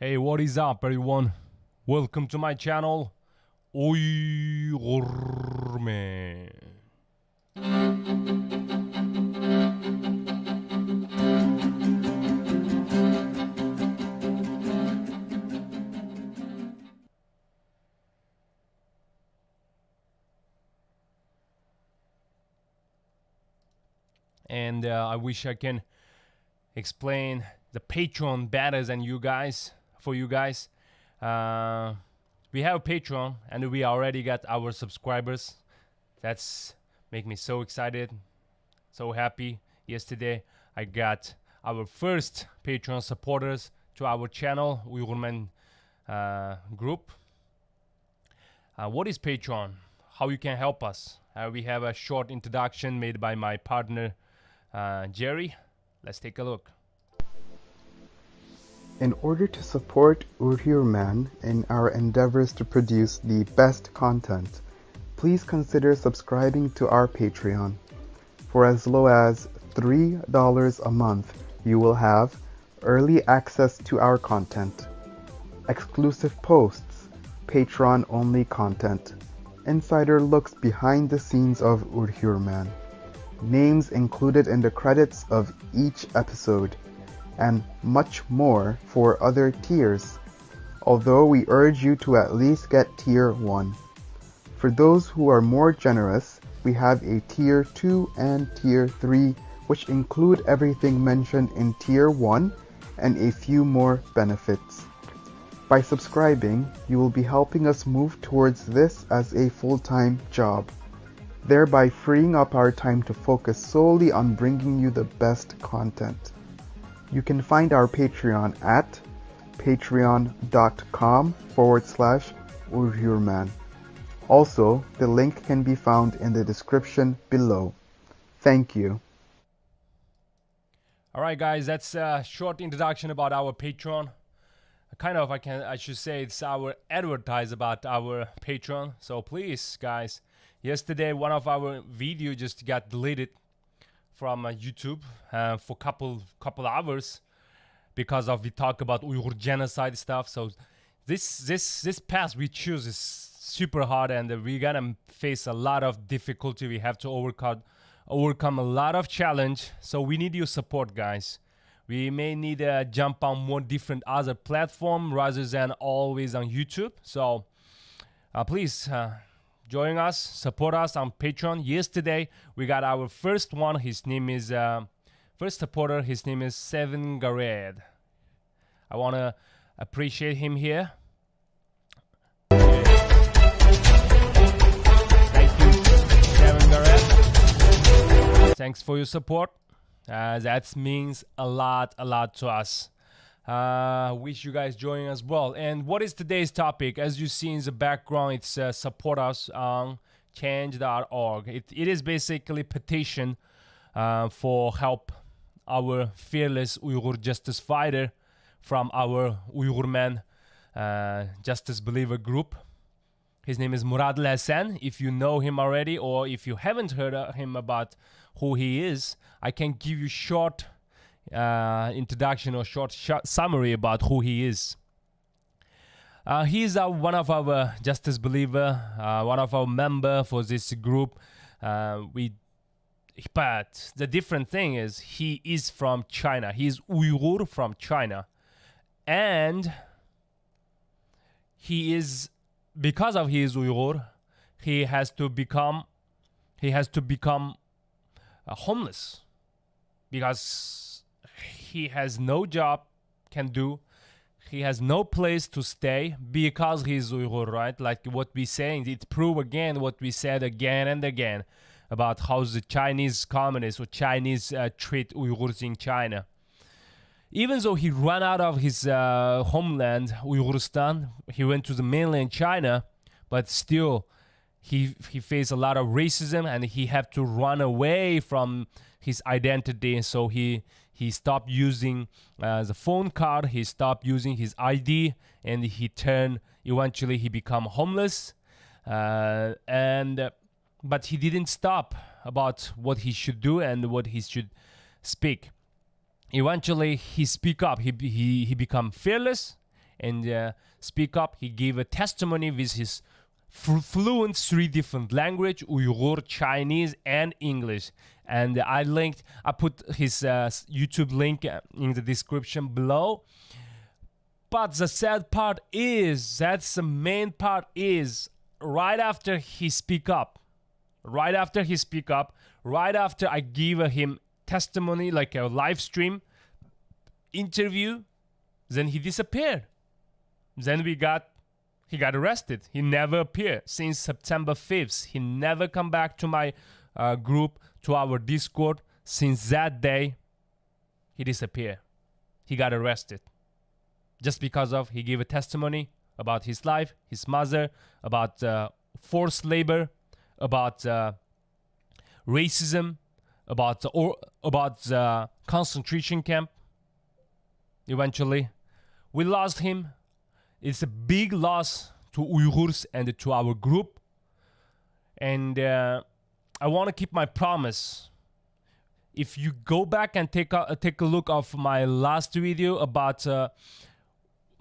Hey, what is up, everyone? Welcome to my channel, UyghurMan. And I wish I can explain the Patreon better than you guys. For you guys, we have a Patreon and we already got our subscribers. That's make me so excited, so happy. Yesterday I got our first Patreon supporters to our channel, UyghurMan group. What is Patreon? How you can help us? We have a short introduction made by my partner Jerry. Let's take a look. In order to support UyghurMan in our endeavors to produce the best content, please consider subscribing to our Patreon. For as low as $3 a month, you will have early access to our content, exclusive posts, Patreon-only content, insider looks behind the scenes of UyghurMan, names included in the credits of each episode, and much more for other tiers, although we urge you to at least get Tier 1. For those who are more generous, we have a Tier 2 and Tier 3, which include everything mentioned in Tier 1 and a few more benefits. By subscribing, you will be helping us move towards this as a full-time job, thereby freeing up our time to focus solely on bringing you the best content. You can find our Patreon at patreon.com/UyghurMan. Also, the link can be found in the description below. Thank you. Alright guys, that's a short introduction about our Patreon. I should say it's our advertise about our Patreon. So please guys, yesterday one of our video just got deleted from YouTube for couple hours because of we talk about Uyghur genocide stuff. So this path we choose is super hard, and we're gonna face a lot of difficulty. We have to overcome a lot of challenge. So we need your support, guys. We may need to jump on more different other platform rather than always on YouTube. So please join us, support us on Patreon. Yesterday we got our first one. His name is first supporter. His name is Seven Gareth. I wanna appreciate him here. Thank you, Seven Gareth. Thanks for your support. That means a lot to us. Wish you guys join as well. And what is today's topic? As you see in the background, it's support us on change.org. It is basically petition for help our fearless Uyghur justice fighter from our UyghurMan justice believer group. His name is Miradil Hasan. If you know him already, or if you haven't heard of him about who he is, I can give you short introduction or short summary about who he is. He is one of our justice believer, one of our member for this group. But the different thing is he is from China. He is Uyghur from China, and he is, because of his Uyghur, he has to become homeless because he has no job can do. He has no place to stay because he's Uyghur, right? Like what we saying, it prove again what we said again and again about how the Chinese communists or Chinese treat Uyghurs in China. Even though he ran out of his homeland, Uyghurstan, he went to the mainland China, but still he faced a lot of racism and he had to run away from his identity. So he stopped using the phone card, he stopped using his ID, and eventually he became homeless. But he didn't stop about what he should do and what he should speak. Eventually he speak up, he become fearless, and speak up. He gave a testimony with his fluent 3 different language: Uyghur, Chinese, and English. And I put his YouTube link in the description below. But the sad part is, that's the main part, is right after he speak up, right after I give him testimony, like a live stream interview, then he disappeared. Then he got arrested. He never appeared since September 5th. He never come back to my group, to our Discord. Since that day, he disappeared. He got arrested. Just because of he gave a testimony about his life, his mother, about forced labor, about racism, about the concentration camp. Eventually, we lost him. It's a big loss to Uyghurs and to our group. And I want to keep my promise. If you go back and take a look of my last video about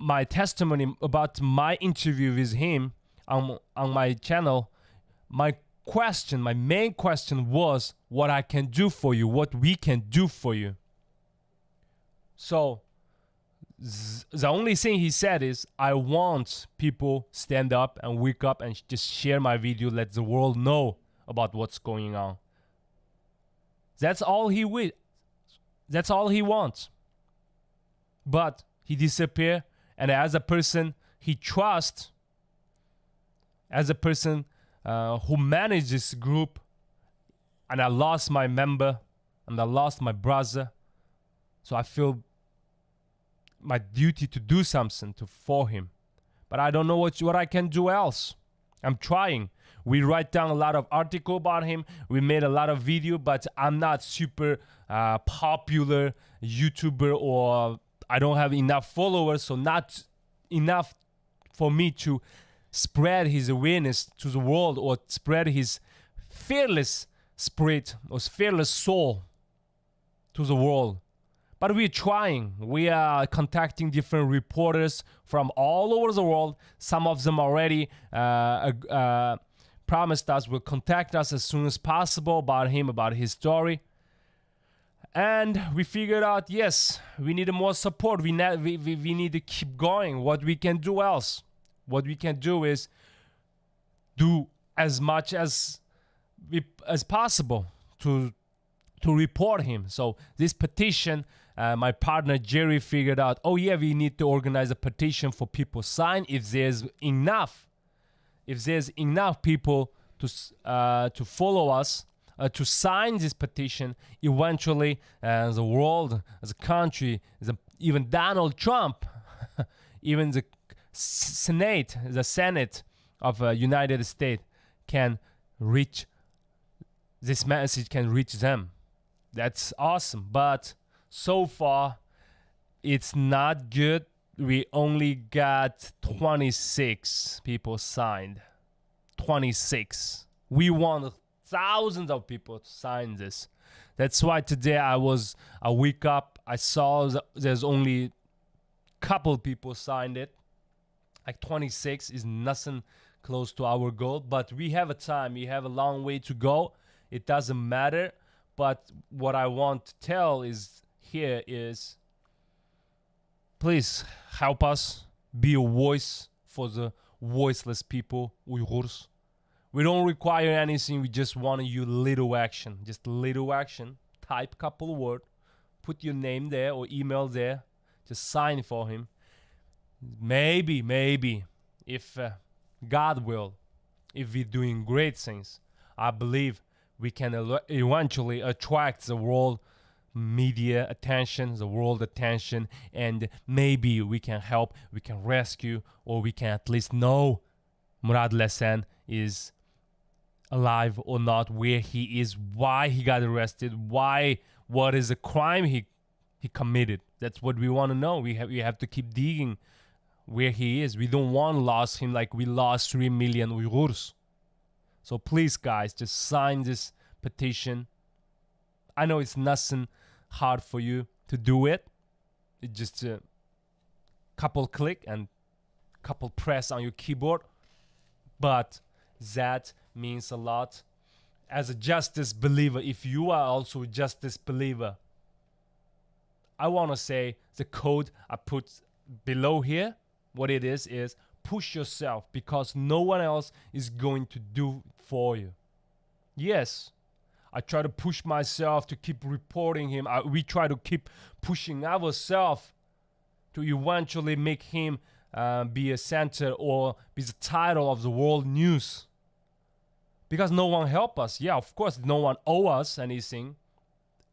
my testimony, about my interview with him on my channel, my main question was what I can do for you, what we can do for you. So the only thing he said is, I want people stand up and wake up and just share my video, let the world know about what's going on. That's all he wants. But he disappeared, and as a person he trusts, as a person who managed this group, and I lost my member, and I lost my brother, so I feel my duty to do something for him. But I don't know what I can do else. I'm trying. We write down a lot of article about him. We made a lot of video, but I'm not super popular YouTuber, or I don't have enough followers, so not enough for me to spread his awareness to the world, or spread his fearless spirit or fearless soul to the world. But we're trying. We are contacting different reporters from all over the world. Some of them already promised us will contact us as soon as possible about him, about his story. And we figured out, yes, we need more support. We need to keep going. What we can do else? What we can do is do as much as possible to report him. So this petition, my partner Jerry figured out, oh yeah, we need to organize a petition for people sign. If there's enough people to follow us, to sign this petition, eventually the world, the country, even Donald Trump, even the Senate of United States can reach this message, can reach them. That's awesome. But so far, it's not good. We only got 26 people signed. 26. We want thousands of people to sign this. That's why today I wake up, I saw there's only couple people signed it. Like 26 is nothing close to our goal, but we have a time. We have a long way to go. It doesn't matter. But what I want to tell is please help us be a voice for the voiceless people, Uyghurs. We don't require anything. We just want you little action. Just little action. Type couple word. Put your name there or email there. Just sign for him. Maybe, if God will, if we're doing great things, I believe we can eventually attract the world media attention, the world attention, and maybe we can help, we can rescue, or we can at least know Murad Hassan is alive or not, where he is, why he got arrested, what is the crime he committed. That's what we want to know. We have to keep digging where he is. We don't want to lose him like we lost 3 million Uyghurs. So please, guys, just sign this petition. I know it's nothing hard for you to do it. It's just couple click and couple press on your keyboard, but that means a lot. As a justice believer, if you are also a justice believer, I want to say the code I put below here, what it is push yourself, because no one else is going to do for you. Yes, I try to push myself to keep reporting him. We try to keep pushing ourselves to eventually make him be a center or be the title of the world news. Because no one help us. Yeah, of course, no one owe us anything.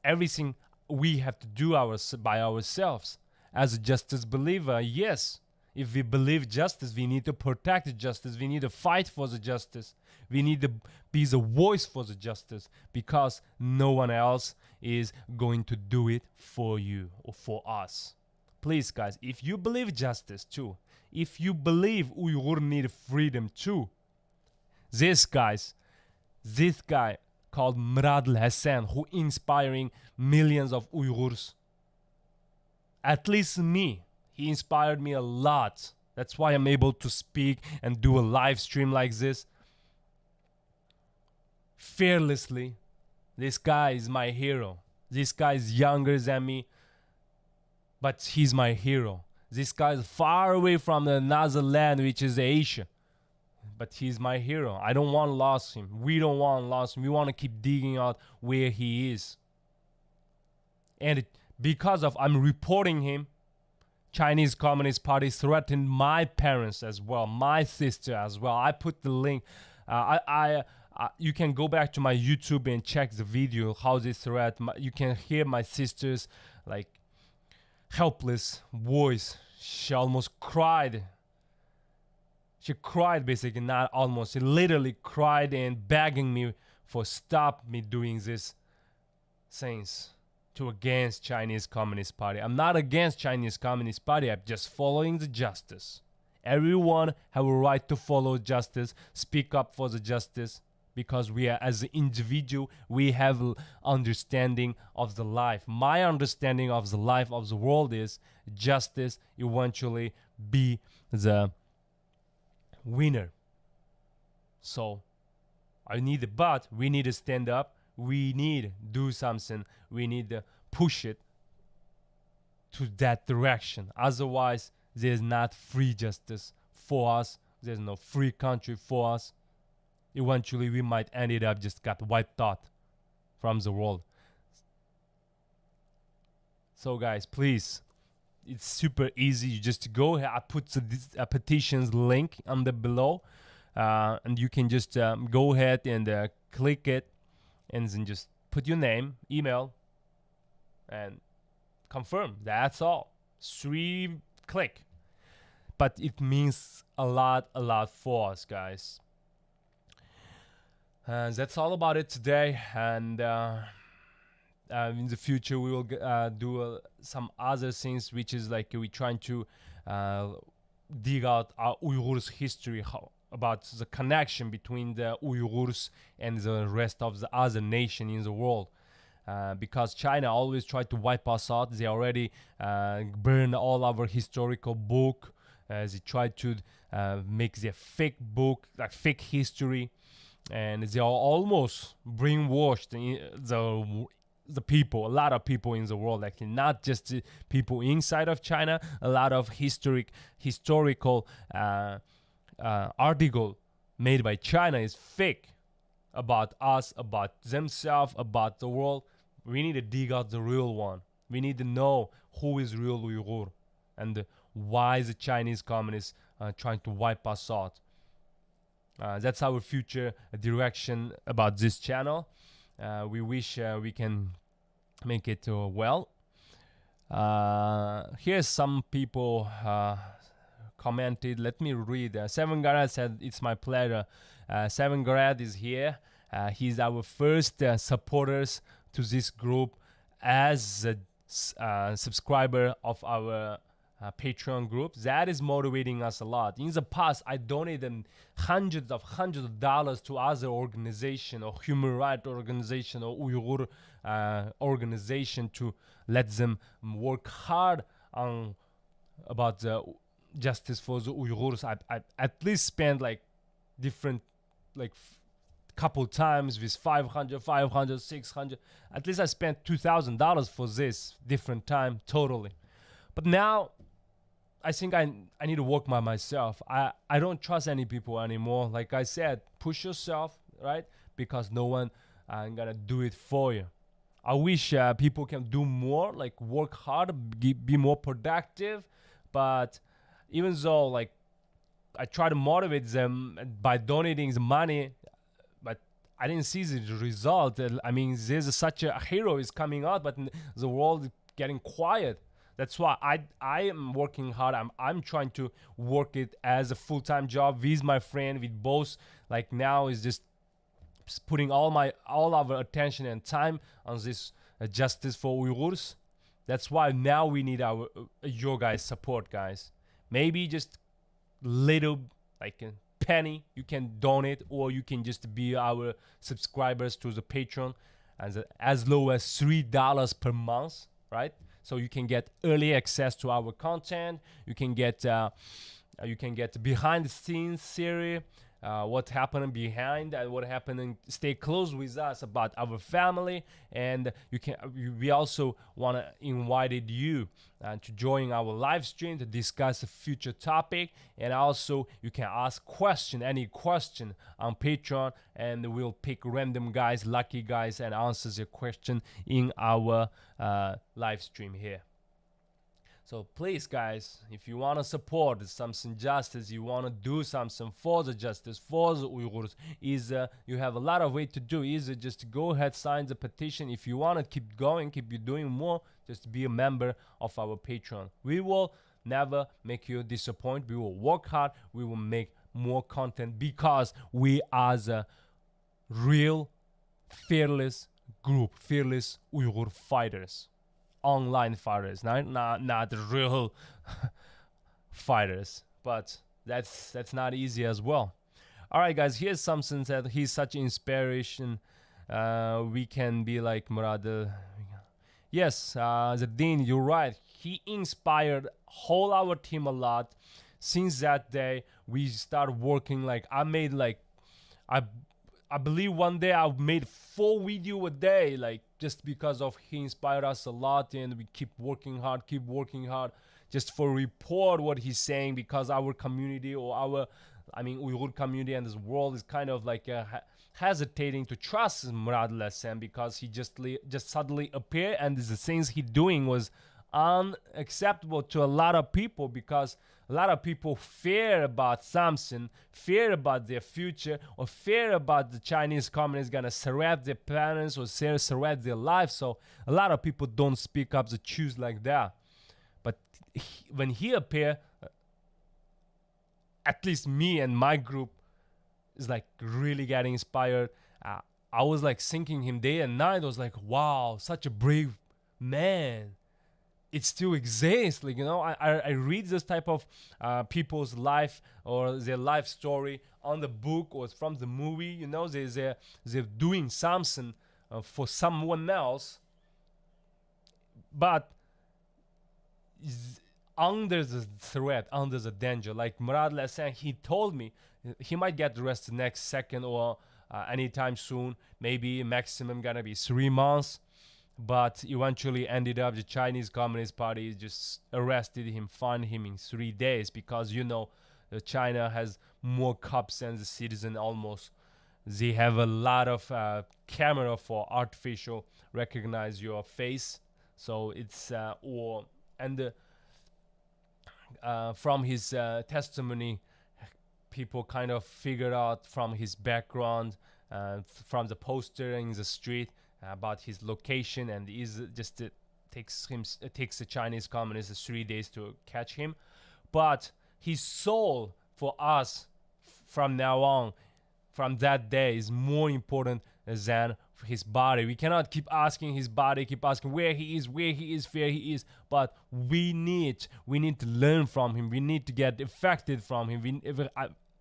Everything we have to do by ourselves. As a justice believer, yes, if we believe justice, we need to protect the justice. We need to fight for the justice. We need to be the voice for the justice, because no one else is going to do it for you or for us. Please, guys, if you believe justice too, if you believe Uyghur need freedom too, this guy called Miradil Hasan, who inspiring millions of Uyghurs, at least me, he inspired me a lot. That's why I'm able to speak and do a live stream like this fearlessly. This guy is my hero. This guy is younger than me, but he's my hero. This guy is far away from another land, which is Asia, but he's my hero. I don't want to lose him. We don't want to lose him. We want to keep digging out where he is. And because of I'm reporting him, Chinese Communist Party threatened my parents as well, my sister as well. I put the link. You can go back to my YouTube and check the video how they threat. You can hear my sister's like helpless voice. She almost cried. She cried, basically, not almost. She literally cried and begging me for stop me doing these things to against Chinese Communist Party. I'm not against Chinese Communist Party. I'm just following the justice. Everyone have a right to follow justice, speak up for the justice, because we are, as an individual, we have understanding of the life. My understanding of the life of the world is justice eventually be the winner. So we need to stand up. We need to do something. We need to push it to that direction. Otherwise, there's not free justice for us. There's no free country for us. Eventually, we might end it up just got wiped out from the world. So, guys, please, it's super easy. You just go ahead. I put the petitions link on the below, and you can just go ahead and click it, and then just put your name, email, and confirm. That's all. 3 click. But it means a lot for us, guys. That's all about it today. And in the future, we will do some other things, which is like we're trying to dig out our Uyghurs history, about the connection between the Uyghurs and the rest of the other nation in the world. Because China always tried to wipe us out. They already burned all our historical book. They tried to make their fake book, like fake history. And they are almost brainwashed the people, a lot of people in the world, actually, not just the people inside of China. A lot of historical article made by China is fake about us, about themselves, about the world. We need to dig out the real one. We need to know who is real Uyghur and why the Chinese communists are trying to wipe us out. That's our future direction about this channel. We wish we can make it well. Here's some people commented. Let me read. Seven Garad said, "It's my pleasure." Seven Garad is here. He's our first supporters to this group as a subscriber of our Patreon group. That is motivating us a lot. In the past, I donated hundreds of dollars to other organization or human rights organization or Uyghur organization to let them work hard on about the justice for the Uyghurs. I at least spent like different like couple times with 500, 500, 600. At least I spent $2,000 for this different time totally. But now I think I need to work by myself. I don't trust any people anymore. Like I said, push yourself, right? Because no one gonna do it for you. I wish people can do more, like work hard, be more productive. But even though like I try to motivate them by donating the money, but I didn't see the result. I mean, there's such a hero is coming out, but the world is getting quiet. That's why I am working hard. I'm trying to work it as a full-time job with my friend. With both, like now is just putting all our attention and time on this justice for Uyghurs. That's why now we need your guys' support, guys. Maybe just little like a penny you can donate, or you can just be our subscribers to the Patreon as low as $3 per month, right? So you can get early access to our content. You can get behind the scenes series, what happened behind and what happened. Stay close with us about our family, and we also want to invited you to join our live stream to discuss a future topic, and also you can ask any question on Patreon, and we'll pick random guys, lucky guys, and answers your question in our live stream here. So please, guys, if you want to support something justice, you want to do something for the justice, for the Uyghurs, you have a lot of way to do. Either just go ahead, sign the petition. If you want to keep going, keep you doing more, just be a member of our Patreon. We will never make you disappoint. We will work hard. We will make more content because we are the real, fearless group, fearless Uyghur fighters. Online fighters, not real fighters, but that's not easy as well. All right, guys, here's something that he's such inspiration. We can be like Murad. Yes, the Dean, you're right. He inspired whole our team a lot. Since that day, we start working. Like I made like I believe one day I made 4 videos a day, like just because of he inspired us a lot, and we keep working hard, just for report what he's saying, because our community or Uyghur community and this world is kind of like hesitating to trust Miradil Hasan, because he just suddenly appeared, and the things he doing was unacceptable to a lot of people, because a lot of people fear about something, fear about their future, or fear about the Chinese communists gonna surrender their parents or surrender their lives. So a lot of people don't speak up the truth like that. But when he appeared, at least me and my group is like really getting inspired. I was like thinking him day and night. I was like, wow, such a brave man. It still exists. Like, I read this type of people's life or their life story on the book or from the movie. They're doing something for someone else, but under the threat, under the danger. Like Murad Hassan, he told me he might get arrested next second or anytime soon. Maybe maximum gonna be 3 months. But eventually ended up the Chinese Communist Party just arrested him, fined him in 3 days, because China has more cops than the citizen almost. They have a lot of camera for artificial recognize your face. So it's from his testimony, people kind of figured out from his background, from the poster in the street, about his location, and it takes the Chinese communists 3 days to catch him. But his soul for us from now on, from that day, is more important than his body. We cannot keep asking his body, keep asking where he is, where he is. But we need to learn from him. We need to get affected from him.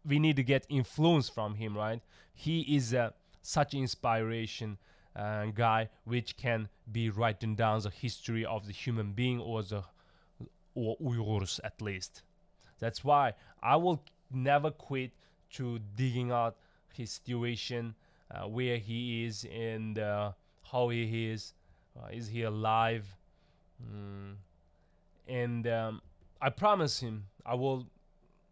We need to get influence from him, right? He is such inspiration guy, which can be writing down the history of the human being or or Uyghurs at least. That's why I will never quit to digging out his situation, where he is, and how he is he alive? And I promise him I will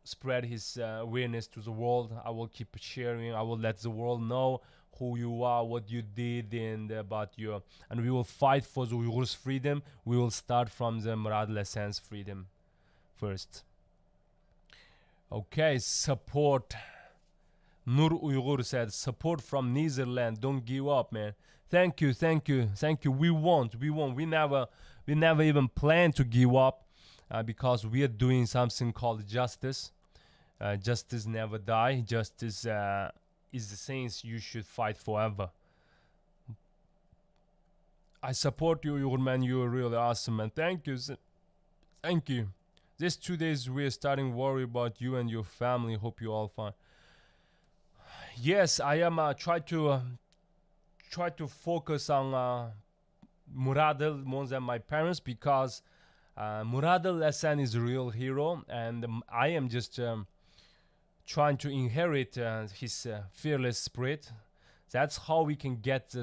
spread his awareness to the world. I will keep sharing. I will let the world know who you are, what you did, and about your. And we will fight for the Uyghurs' freedom. We will start from the Miradil Hasan's freedom first. Okay, support. Nur Uyghur said, support from Netherlands. Don't give up, man. Thank you, thank you, thank you. We won't. We never even plan to give up, because we are doing something called justice. Justice never die. Justice is the things you should fight forever. I support you, UyghurMan. You are really awesome, man. Thank you. Thank you. These 2 days we are starting to worry about you and your family. Hope you all fine. Yes, I am try to focus on Muradil more than my parents, because Muradil Hasan is a real hero, and I am just trying to inherit his fearless spirit. That's how we can get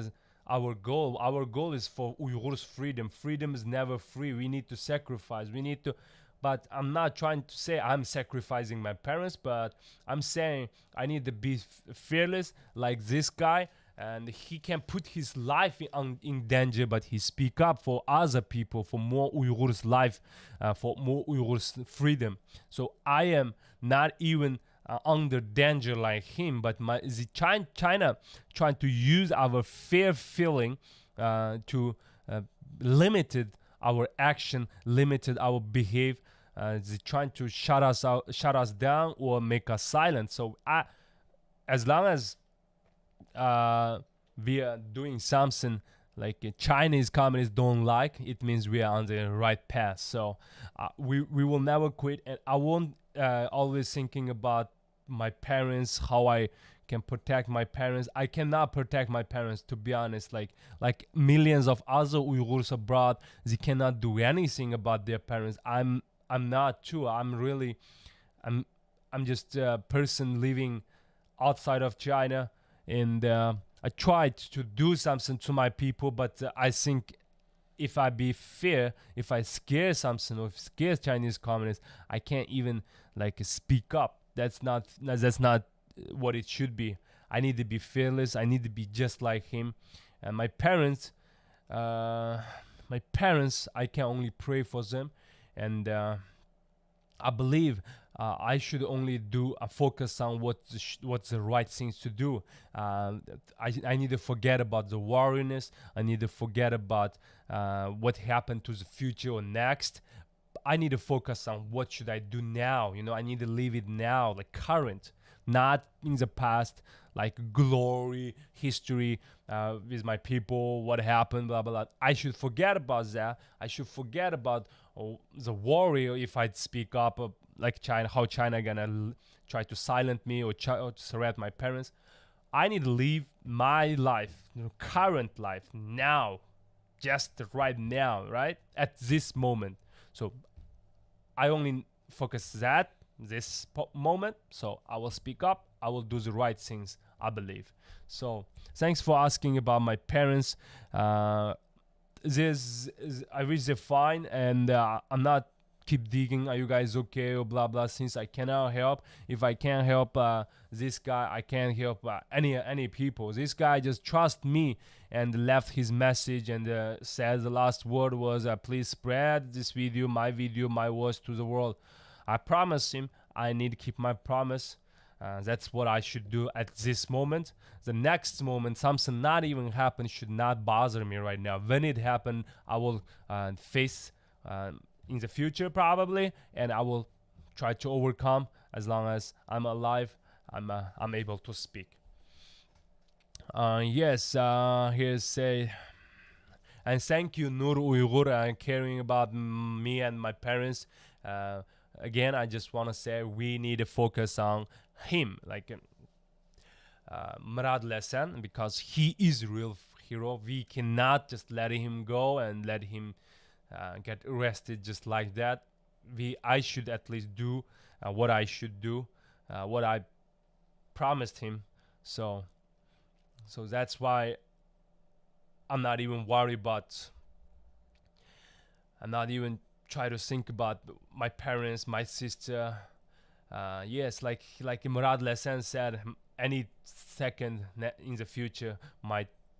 our goal. Our goal is for Uyghurs' freedom. Freedom is never free. We need to sacrifice. We need to. But I'm not trying to say I'm sacrificing my parents, but I'm saying I need to be fearless like this guy, and he can put his life in danger, but he speak up for other people, for more Uyghurs' life, for more Uyghurs' freedom. So I am not even under danger like him, but China trying to use our fear feeling to limited our action, limited our behavior. They're trying to shut us down, or make us silent. So as long as we are doing something like Chinese communists don't like, it means we are on the right path. So we will never quit, and I won't always thinking about my parents, how I can protect my parents. I cannot protect my parents, to be honest. Like millions of other Uyghurs abroad, they cannot do anything about their parents. I'm not too. I'm just a person living outside of China, and I tried to do something to my people, but I think if I scare something, or scare Chinese communists, I can't even speak up. That's not what it should be. I need to be fearless. I need to be just like him. And my parents, I can only pray for them, and I believe I should only do a focus on what's the right things to do. I need to forget about the worriness. I need to forget about what happened to the future or next. I need to focus on what should I do now. I need to live it now, like current, not in the past, like glory, history with my people, what happened, blah, blah, blah. I should forget about that. I should forget about the worry if I speak up, like China, how China gonna try to silence me, or to surround my parents. I need to live my life, current life, now, just right now, right? At this moment. So I only focus this moment. So I will speak up. I will do the right things, I believe. So thanks for asking about my parents. I wish they're fine, and I'm not keep digging. Are you guys okay, or blah blah? Since I cannot help. If I can't help this guy, I can't help any people. This guy just trust me and left his message, and said the last word was, please spread this video, my words to the world. I promise him I need to keep my promise. That's what I should do at this moment. The next moment, something not even happen, should not bother me right now. When it happen, I will face in the future probably, and I will try to overcome. As long as I'm alive, I'm able to speak. Yes, here's say, and thank you, Nur Uyghur, caring about me and my parents. Again, I just want to say we need to focus on him, like Murad Hassan, because he is a real hero. We cannot just let him go and let him get arrested just like that. I should at least do what I should do, what I promised him. So that's why I'm not even worried about. I'm not even try to think about my parents, my sister. Yes, like Murad Hassan said, any second in the future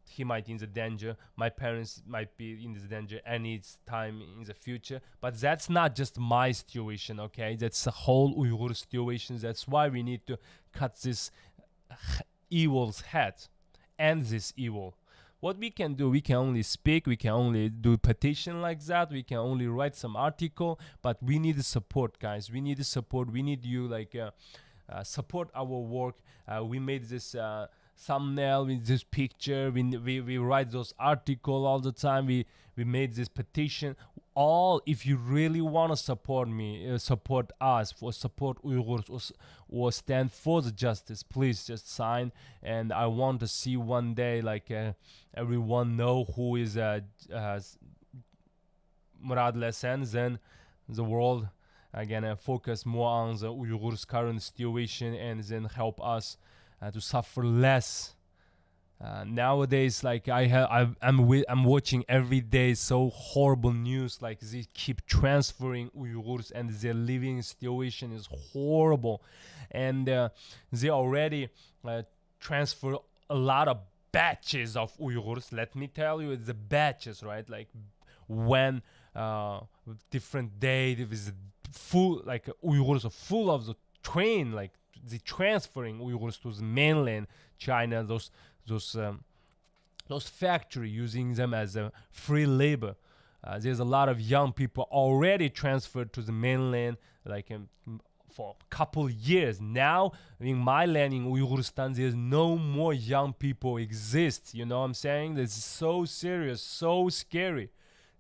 he might in the danger. My parents might be in the danger any time in the future. But that's not just my situation, okay? That's the whole Uyghur situation. That's why we need to cut this evil's head, end this evil. What we can do, we can only speak, we can only do petition like that, we can only write some article, but we need the support, guys. We need the support. We need you, like, support our work. We made this thumbnail with this picture. We write those articles all the time. We made this petition. All, if you really want to support me, support us, or support Uyghurs, or stand for the justice, please just sign. And I want to see one day, like, everyone know who is Murad Hassan. Then the world again focus more on the Uyghurs' current situation, and then help us to suffer less. Nowadays, like, I'm watching every day so horrible news, like they keep transferring Uyghurs, and their living situation is horrible, and they already transfer a lot of batches of Uyghurs. Let me tell you, it's the batches, right? Like, when different day there is full, like, Uyghurs are full of the train, like the transferring Uyghurs to the mainland China, those factory using them as a free labor. There's a lot of young people already transferred to the mainland, like, for a couple years now. In my land in Uyghurstan, there's no more young people exist. You know what I'm saying? This is so serious, so scary.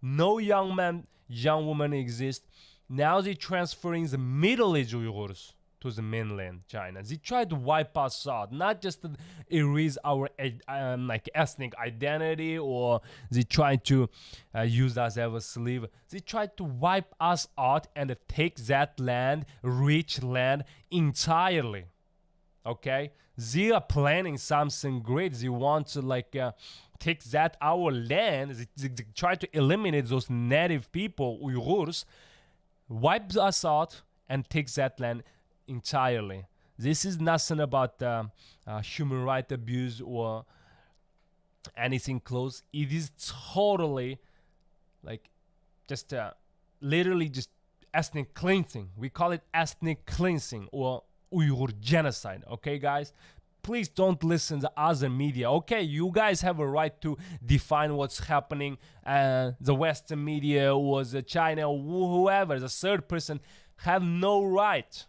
No young man, young woman exist. Now they're transferring the middle-aged Uyghurs to the mainland China. They try to wipe us out, not just to erase our like ethnic identity, or they try to use us as a slave. They try to wipe us out and take that land, rich land, entirely. Okay, they are planning something great. They want to, like, take that our land. They try to eliminate those native people, Uyghurs, wipe us out, and take that land entirely. This is nothing about human rights abuse or anything close. It is totally, like, just literally just ethnic cleansing. We call it ethnic cleansing or Uyghur genocide. Okay, guys? Please don't listen to other media. Okay, you guys have a right to define what's happening. The Western media or the China or whoever, the third person, have no right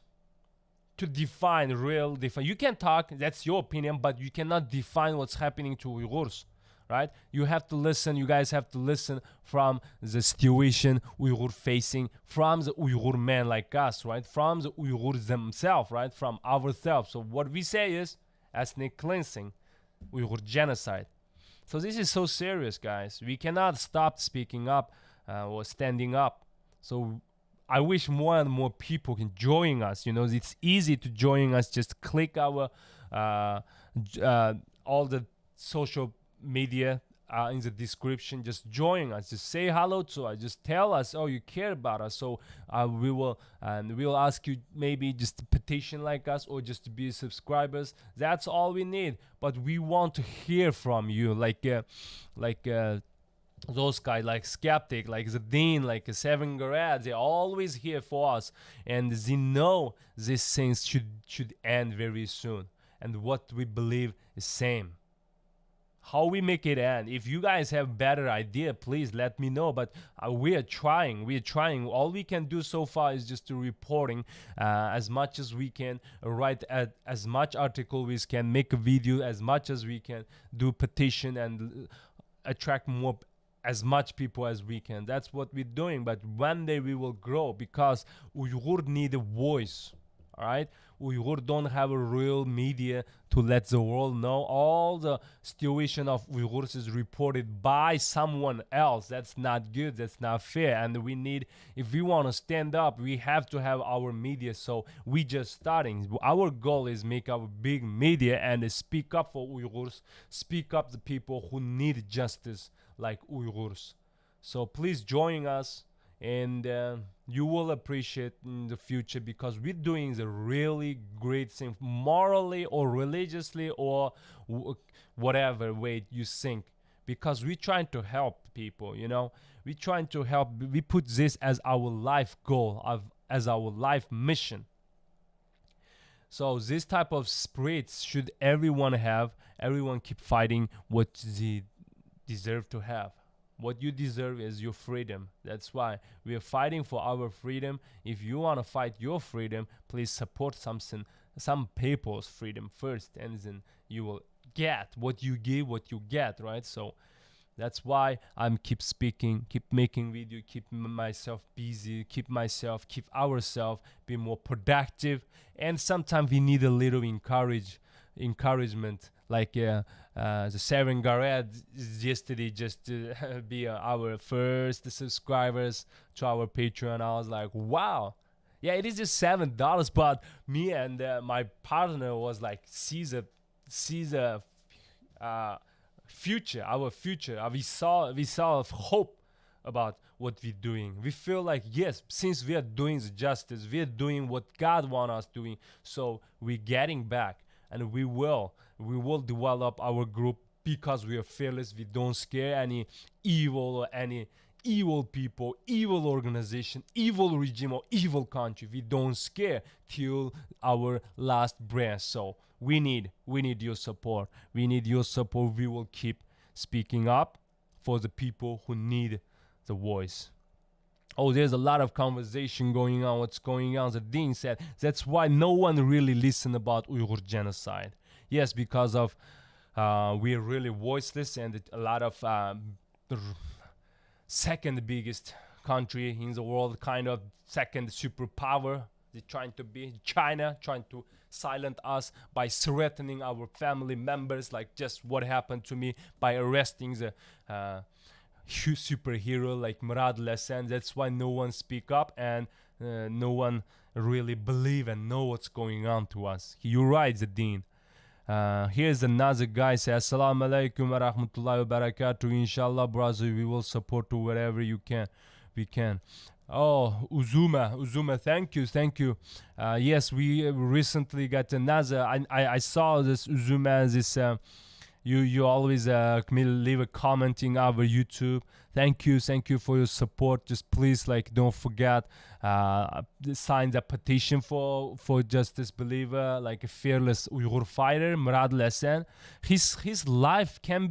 to define you can talk, that's your opinion, but you cannot define what's happening to Uyghurs, right? You have to listen, you guys have to listen from the situation Uyghur facing, from the UyghurMan like us, right? From the Uyghurs themselves, right? From ourselves. So what we say is ethnic cleansing, Uyghur genocide. So this is so serious, guys. We cannot stop speaking up or standing up. So I wish more and more people can join us. You know, it's easy to join us. Just click our all the social media in the description. Just join us. Just say hello to us. Just tell us, oh, you care about us. So we will ask you maybe just a petition like us, or just to be subscribers. That's all we need. But we want to hear from you, like those guys, like Skeptic, like the Dean, like Seven Garad. They're always here for us, and they know these things should end very soon. And what we believe is same. How we make it end? If you guys have better idea, please let me know. But we are trying. All we can do so far is just to reporting as much as we can, write as much article we can, make a video as much as we can, do petition, and attract more as much people as we can. That's what we're doing. But one day we will grow, because Uyghur need a voice. All right, Uyghur don't have a real media to let the world know. All the situation of Uyghurs is reported by someone else. That's not good. That's not fair. And we need, if we want to stand up, we have to have our media. So we just starting. Our goal is make our big media and speak up for Uyghurs, speak up the people who need justice like Uyghurs. So please join us, and you will appreciate in the future, because we're doing the really great thing, morally or religiously or whatever way you think, because we're trying to help people, you know. We're trying to help. We put this as our life goal, as our life mission. So this type of spirits should everyone have. Everyone keep fighting what they deserve to have. What you deserve is your freedom. That's why we are fighting for our freedom. If you want to fight your freedom, please support some people's freedom first, and then you will get what you give, what you get, right? So that's why I'm keep speaking, keep making video, keep myself busy, keep ourselves be more productive. And sometimes we need a little encouragement, like the Seven Garrett yesterday just to be our first subscribers to our Patreon. I was like, wow. Yeah, it is just $7, but me and my partner was like, see the future, our future. We saw hope about what we're doing. We feel like, yes, since we are doing the justice, we are doing what God wants us doing, so we're getting back, and we will develop our group, because we are fearless. We don't scare any evil or any evil people, evil organization, evil regime, or evil country. We don't scare till our last breath. So we need your support. We need your support. We will keep speaking up for the people who need the voice. Oh, there's a lot of conversation going on. What's going on? The Dean said that's why no one really listened about Uyghur genocide. Yes, because of we're really voiceless, and a lot of the second biggest country in the world, kind of second superpower. They're trying to be China, trying to silence us by threatening our family members, like just what happened to me by arresting the superhero like Miradil Hasan. That's why no one speak up, and no one really believe and know what's going on to us. You're right, Zadine. Here's another guy say, Assalamu alaikum wa rahmatullahi wa barakatuh. Inshallah, brother, we will support you wherever we can. Oh, Uzuma, thank you. Yes, we recently got another. I saw this Uzuma, this. You always leave a comment in our YouTube. Thank you for your support. Just please, like, don't forget sign the petition for Justice Believer, like a fearless Uyghur fighter, Murad Hassan. His life can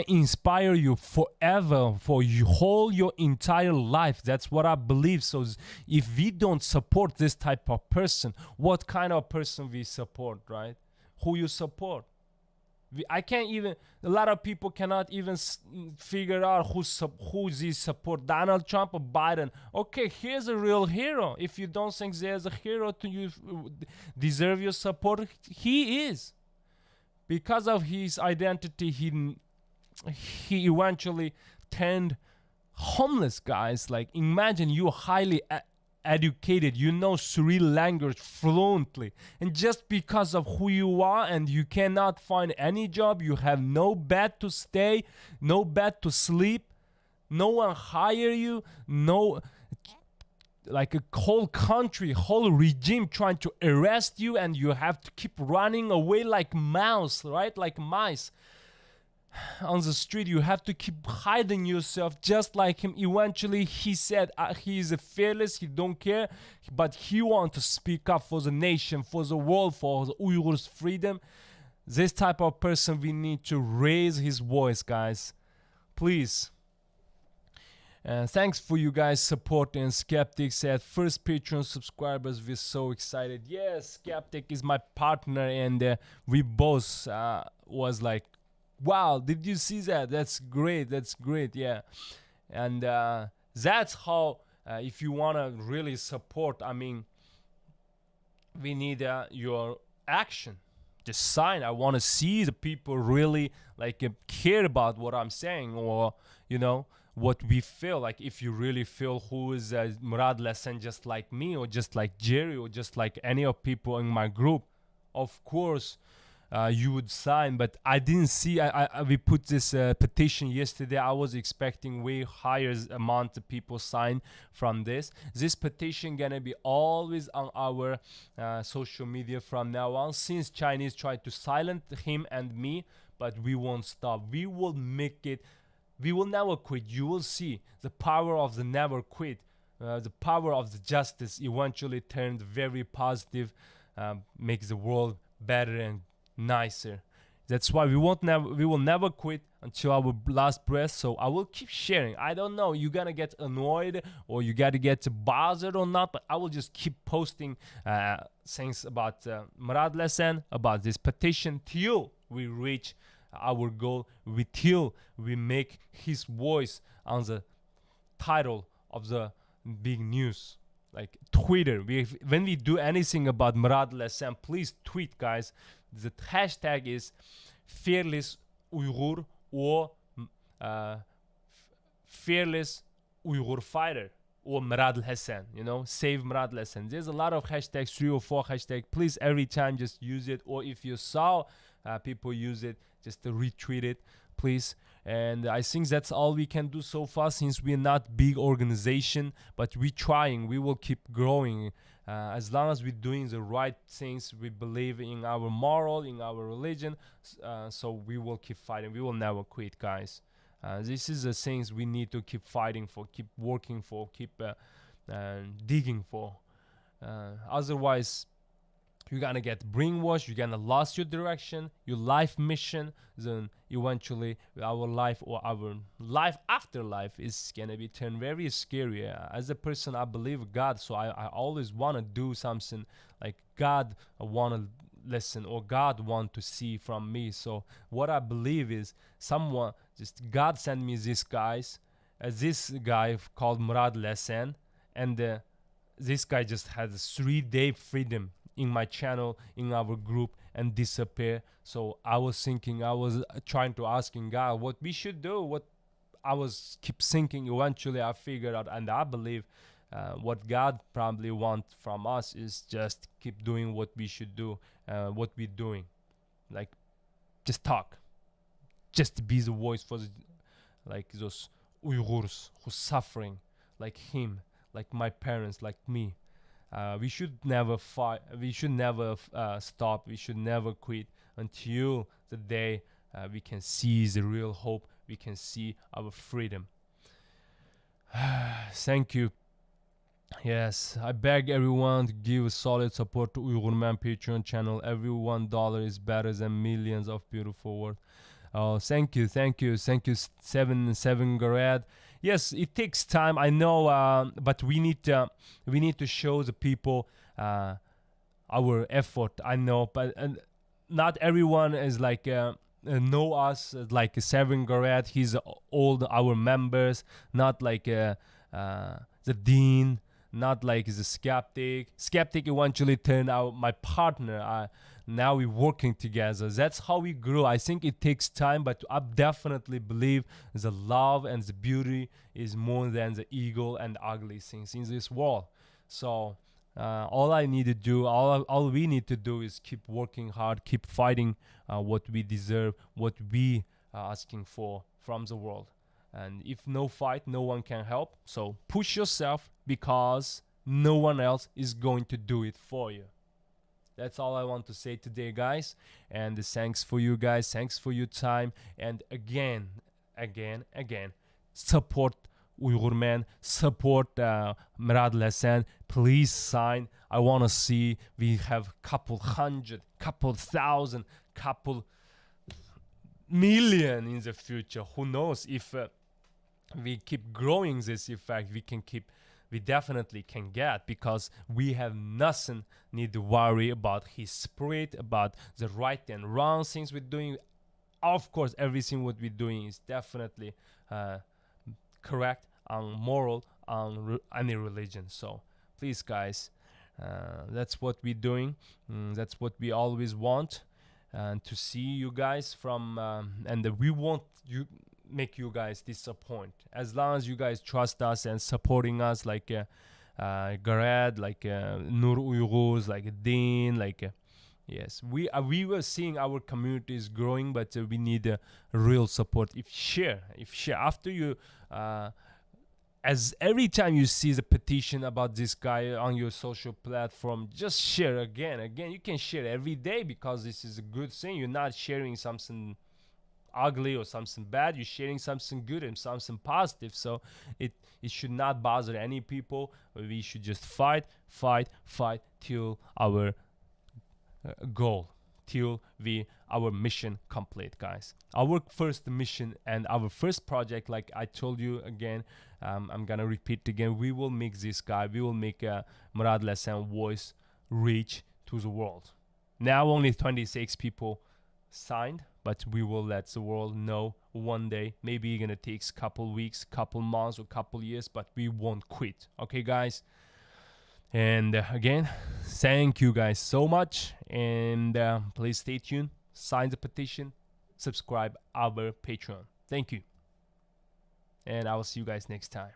inspire you forever, for your entire life. That's what I believe. So if we don't support this type of person, what kind of person we support, right? Who you support? I can't even. A lot of people cannot even figure out who they support, Donald Trump or Biden. Okay, here's a real hero. If you don't think there's a hero to you deserve your support, he is. Because of his identity, he eventually turned homeless, guys. Like, imagine you're highly educated, you know three languages fluently, and just because of who you are, and you cannot find any job, you have no bed to stay, no bed to sleep, no one hire you, no, like a whole country, whole regime trying to arrest you, and you have to keep running away like mouse, right? Like mice on the street. You have to keep hiding yourself just like him. Eventually he said he is a fearless, he don't care, but he wants to speak up for the nation, for the world, for the Uyghurs' freedom. This type of person, we need to raise his voice, guys, please. Thanks for you guys support. And Skeptic said, first Patreon subscribers, we're so excited. Yes, Skeptic is my partner, and we both was like, wow, did you see that? That's great, yeah. And that's how, if you want to really support, I mean, we need your action. Just sign. I want to see the people really like care about what I'm saying, or you know what we feel. Like if you really feel who is Murad Hassan, just like me, or just like Jerry, or just like any of people in my group, of course you would sign. But I didn't see. We put this petition yesterday. I was expecting way higher amount of people sign from this. This petition gonna be always on our social media from now on. Since Chinese tried to silence him and me, but we won't stop. We will make it. We will never quit. You will see the power of the never quit. The power of the justice eventually turns very positive, makes the world better and nicer. That's why we will never quit until our last breath. So I will keep sharing. I don't know, you're gonna get annoyed or you gotta get bothered or not, but I will just keep posting things about Murad Hassan, about this petition till we reach our goal, till we make his voice on the title of the big news. Like Twitter, when we do anything about Murad Hassan, please tweet, guys. The hashtag is fearless Uyghur or fearless Uyghur fighter or Murad Hassan. You know, save Murad Hassan. There's a lot of hashtags, 3 or 4 hashtags. Please, every time, just use it. Or if you saw people use it, just retweet it, please. And I think that's all we can do so far, since we're not big organization, but we're trying. We will keep growing as long as we're doing the right things. We believe in our moral, in our religion, so we will keep fighting. We will never quit, guys. This is the things we need to keep fighting for, keep working for, keep digging for. Otherwise, you're gonna get brainwashed, you're gonna lose your direction, your life mission. Then eventually our life, or our life after life, is gonna be turned very scary. As a person, I believe God, so I always want to do something like God want to listen, or God want to see from me. So what I believe is someone, just God sent me this guy called Murad Hassan, and this guy just has 3-day freedom in my channel, in our group, and disappear. So I was trying to asking God what we should do. What I was keep thinking. Eventually I figured out, and I believe what God probably want from us is just keep doing what we should do, what we're doing. Like, just talk, just be the voice for like those Uyghurs who's suffering, like him, like my parents, like me. We should never fight. We should never stop. We should never quit until the day we can see the real hope. We can see our freedom. Thank you. Yes, I beg everyone to give solid support to UyghurMan Patreon channel. Every $1 is better than millions of beautiful words. Oh, thank you, 7 Garad. Yes, it takes time, I know, but we need to show the people our effort. I know, but not everyone is like know us like 7 Garad. He's all our members, not like the dean, not like the skeptic. Skeptic eventually turned out my partner. Now we're working together. That's how we grow. I think it takes time, but I definitely believe the love and the beauty is more than the ego and ugly things in this world. So all I need to do, all we need to do is keep working hard, keep fighting what we deserve, what we are asking for from the world. And if no fight, no one can help. So push yourself, because no one else is going to do it for you. That's all I want to say today, guys. And thanks for you guys. Thanks for your time. And again, support UyghurMan. Support Murad Hassan. Please sign. I want to see we have couple hundred, couple thousand, couple million in the future. Who knows? If we keep growing this effect, we definitely can get, because we have nothing need to worry about his spirit, about the right and wrong things we're doing. Of course, everything what we're doing is definitely correct, on moral, on any religion. So please, guys, That's what we're doing. That's what we always want, and to see you guys from and we won't make you guys disappoint as long as you guys trust us and supporting us, like Garad, like Nur Uyghurs, like Dean, like yes, we were seeing our community is growing, but we need real support. If share after you as every time you see the petition about this guy on your social platform, just share again. You can share every day, because this is a good thing. You're not sharing something ugly or something bad. You're sharing something good and something positive. So it should not bother any people. We should just fight till our goal, till our mission complete, guys. Our first mission and our first project, like I told you again, I'm gonna repeat again, we will make this guy, we will make Murad Hassan voice reach to the world. Now only 26 people signed, but we will let the world know one day. Maybe it's gonna take a couple weeks, couple months, or couple years, but we won't quit. Okay, guys? And again, thank you guys so much, and please stay tuned, sign the petition, subscribe our Patreon. Thank you, and I will see you guys next time.